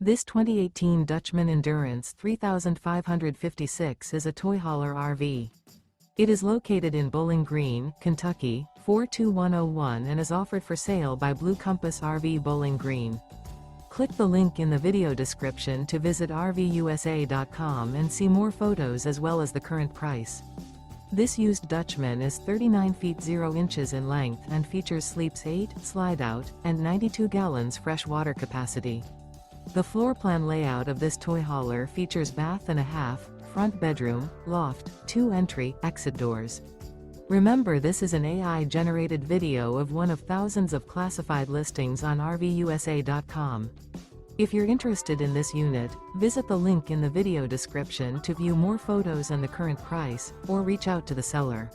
This 2018 Dutchmen Endurance 3556 is a toy hauler RV. It is located in Bowling Green, Kentucky, 42101 and is offered for sale by Blue Compass RV Bowling Green. Click the link in the video description to visit RVUSA.com and see more photos as well as the current price. This used Dutchman is 39 feet 0 inches in length and features sleeps 8, slide-out, and 92 gallons fresh water capacity. The floor plan layout of this toy hauler features bath and a half, front bedroom, loft, 2 entry, exit doors. Remember, this is an AI-generated video of one of thousands of classified listings on RVUSA.com. If you're interested in this unit, visit the link in the video description to view more photos and the current price, or reach out to the seller.